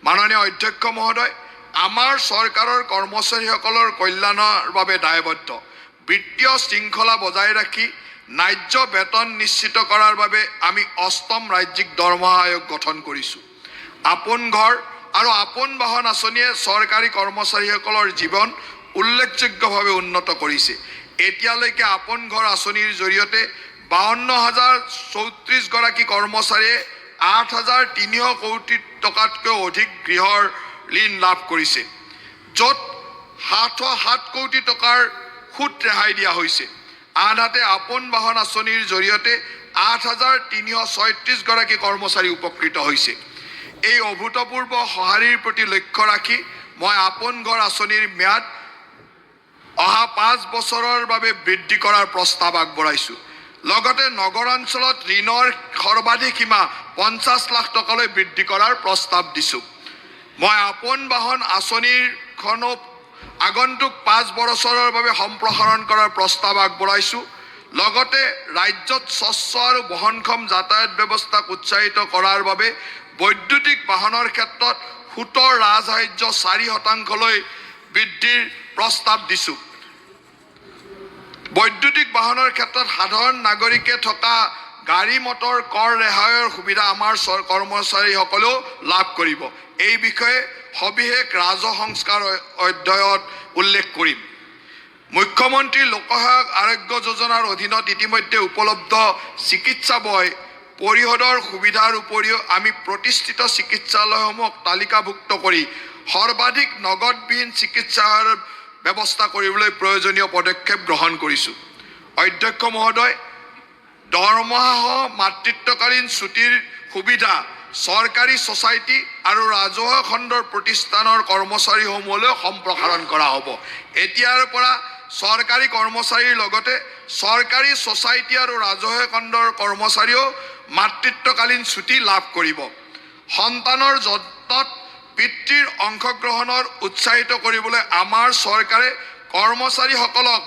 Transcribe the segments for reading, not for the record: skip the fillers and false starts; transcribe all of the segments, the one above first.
মাননীয় অধ্যক্ষ মহোদয়, আমাৰ চৰকাৰৰ কৰ্মচাৰীসকলৰ কল্যাণৰ বাবে দায়বদ্ধ। বিত্তীয় শৃংখলা বজাই ৰাখি ন্যায্য বেতন নিশ্চিত কৰাৰ বাবে আমি ৮ম ৰাজ্যিক দৰমহা আয়োগ গঠন কৰিছোঁ। আপোন ঘৰ আৰু আপোন বাহন আঁচনিয়ে চৰকাৰী কৰ্মচাৰীসকলৰ জীৱন উল্লেখযোগ্যভাৱে উন্নত কৰিছে। এতিয়ালৈকে আপোন ঘৰ আঁচনিৰ জৰিয়তে ৫২,০৩৪ গৰাকী কৰ্মচাৰীয়ে ৮,৩০০ কোটি টকাতকৈ অধিক গৃহৰ ঋণ লাভ কৰিছে, য'ত ৭০৭ কোটি টকাৰ সুত ৰেহাই দিয়া হৈছে। আনহাতে আপোন বাহন আঁচনিৰ জৰিয়তে ৮,৩৩৬ গৰাকী কৰ্মচাৰী উপকৃত হৈছে। এই অভূতপূৰ্ব সঁহাৰিৰ প্ৰতি লক্ষ্য ৰাখি মই আপোন ঘৰ আঁচনিৰ ম্যাদ অহা ৫ বছৰৰ বাবে বৃদ্ধি কৰাৰ প্ৰস্তাৱ আগবঢ়াইছোঁ। লগতে নগৰাঞ্চলত ঋণৰ সৰ্বাধিক সীমা ৫০ লাখ টকালৈ বৃদ্ধি কৰাৰ প্ৰস্তাৱ দিছোঁ। মই আপোন বাহন আঁচনিখনো আগন্তুক ৫ বছৰৰ বাবে সম্প্ৰসাৰণ কৰাৰ প্ৰস্তাৱ আগবঢ়াইছোঁ। লগতে ৰাজ্যত স্বচ্ছ আৰু বহনক্ষম যাতায়াত ব্যৱস্থাক উৎসাহিত কৰাৰ বাবে বৈদ্যুতিক বাহনৰ ক্ষেত্ৰত সুতৰ ৰাজসাহায্য ৪% বৃদ্ধিৰ প্ৰস্তাৱ দিছোঁ। বৈদ্যুতিক বাহনৰ ক্ষেত্ৰত সাধাৰণ নাগৰিকে থকা গাড়ী মটৰ কৰ ৰেহাইৰ সুবিধা আমাৰ কৰ্মচাৰীসকলেও লাভ কৰিব। এই বিষয়ে সবিশেষ ৰাজহ সংস্কাৰ অধ্যায়ত উল্লেখ কৰিম। মুখ্যমন্ত্ৰী লোকসহায়ক আৰোগ্য যোজনাৰ অধীনত ইতিমধ্যে উপলব্ধ চিকিৎসা ব্যয় পৰিশোধৰ সুবিধাৰ উপৰিও আমি প্ৰতিষ্ঠিত চিকিৎসালয়সমূহক তালিকাভুক্ত কৰি সৰ্বাধিক নগদবিহীন চিকিৎসাৰ ব্যৱস্থা কৰিবলৈ প্ৰয়োজনীয় পদক্ষেপ গ্ৰহণ কৰিছোঁ। অধ্যক্ষ মহোদয়, দৰমহাসহ মাতৃত্বকালীন ছুটিৰ সুবিধা চৰকাৰী ছ'চাইটি আৰু ৰাজহুৱা খণ্ডৰ প্ৰতিষ্ঠানৰ কৰ্মচাৰীসমূহলৈ সম্প্ৰসাৰণ কৰা হ'ব। এতিয়াৰ পৰা চৰকাৰী কৰ্মচাৰীৰ লগতে চৰকাৰী ছ'চাইটি আৰু ৰাজহুৱা খণ্ডৰ কৰ্মচাৰীয়েও মাতৃত্বকালীন ছুটি লাভ কৰিব। সন্তানৰ যত্নত পিতৃৰ অংশগ্ৰহণৰ উৎসাহিত কৰিবলৈ আমাৰ চৰকাৰে কৰ্মচাৰীসকলক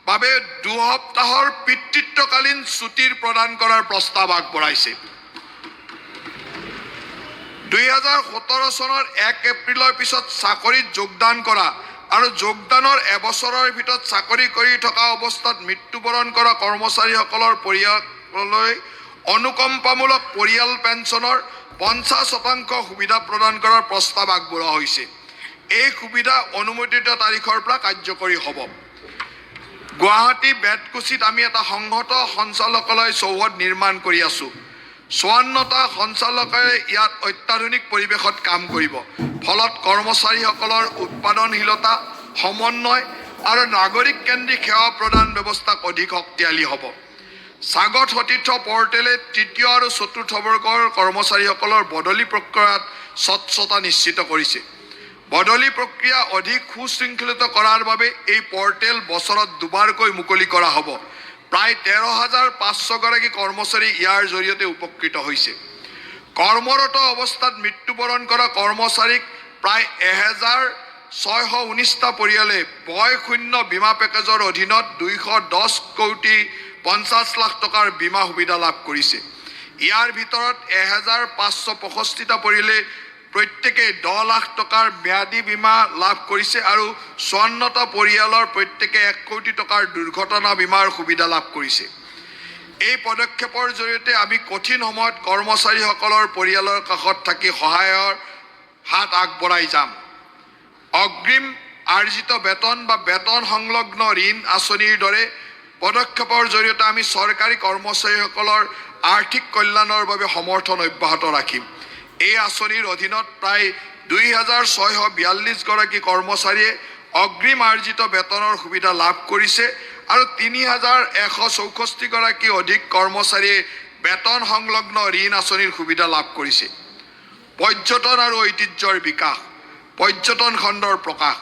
বাবে ২ সপ্তাহৰ পিতৃত্বকালীন ছুটিৰ প্ৰদান কৰাৰ প্ৰস্তাৱ আগবঢ়াইছে। ২০১৭ চনৰ ১ এপ্ৰিলৰ পিছত চাকৰিত যোগদান কৰা আৰু যোগদানৰ এবছৰৰ ভিতৰত চাকৰি কৰি থকা অৱস্থাত মৃত্যুবৰণ কৰা কৰ্মচাৰীসকলৰ পৰিয়াললৈ অনুকম্পামূলক পৰিয়াল পেঞ্চনৰ ৫০% সুবিধা প্ৰদান কৰাৰ প্ৰস্তাৱ আগবঢ়োৱা হৈছে। এই সুবিধা অনুমোদিত তাৰিখৰ পৰা কাৰ্যকৰী হ'ব। গুৱাহাটী বেতকুছিত আমি এটা সংহত সঞ্চালকালয় চৌহদ নিৰ্মাণ কৰি আছোঁ। ৫৪টা সঞ্চালকালয়ে ইয়াত অত্যাধুনিক পৰিৱেশত কাম কৰিব। ফলত কৰ্মচাৰীসকলৰ উৎপাদনশীলতা, সমন্বয় আৰু নাগৰিক কেন্দ্ৰিক সেৱা প্ৰদান ব্যৱস্থাক অধিক শক্তিশালী হ'ব। স্বাগত সতীৰ্থ পৰ্টেলে ৩য় আৰু ৪ৰ্থ বৰ্গৰ কৰ্মচাৰীসকলৰ বদলি প্ৰক্ৰিয়াত স্বচ্ছতা নিশ্চিত কৰিছে। বদলি প্ৰক্ৰিয়া অধিক সুশৃংখলিত কৰাৰ বাবে এই পৰ্টেল বছৰত দুবাৰকৈ মুকলি কৰা হ'ব। প্ৰায় ১৩,৫০০ গৰাকী কৰ্মচাৰী ইয়াৰ জৰিয়তে উপকৃত হৈছে। কৰ্মৰত অৱস্থাত মৃত্যুবৰণ কৰা কৰ্মচাৰীক প্ৰায় ১,৬১৯টা পৰিয়ালে বয়শূন্য বীমা পেকেজৰ অধীনত ২১০ কোটি ৫০ লাখ টকাৰ বীমা সুবিধা লাভ কৰিছে। ইয়াৰ ভিতৰত ১,৫৬৫টা পৰিয়ালে প্ৰত্যেকে ১০ লাখ টকাৰ ম্যাদী বীমা লাভ কৰিছে আৰু ৫৪টা পৰিয়ালৰ প্ৰত্যেকে ১ কোটি টকাৰ দুৰ্ঘটনা বীমাৰ সুবিধা লাভ কৰিছে। এই পদক্ষেপৰ জৰিয়তে আমি কঠিন সময়ত কৰ্মচাৰীসকলৰ পৰিয়ালৰ কাষত থাকি সহায়ৰ হাত আগবঢ়াই যাম। অগ্ৰিম আৰ্জিত বেতন বা বেতন সংলগ্ন ঋণ আঁচনিৰ দৰে পদক্ষেপৰ জৰিয়তে আমি চৰকাৰী কৰ্মচাৰীসকলৰ আৰ্থিক কল্যাণৰ বাবে সমৰ্থন অব্যাহত ৰাখিম। এই আঁচনিৰ অধীনত প্ৰায় ২,৬৪২ গৰাকী কৰ্মচাৰীয়ে অগ্ৰিম আৰ্জিত বেতনৰ সুবিধা লাভ কৰিছে আৰু ৩,১৬৪ গৰাকী অধিক কৰ্মচাৰীয়ে বেতন সংলগ্ন ঋণ আঁচনিৰ সুবিধা লাভ কৰিছে। পৰ্যটন আৰু ঐতিহ্যৰ বিকাশ, পৰ্যটন খণ্ডৰ প্ৰকাশ।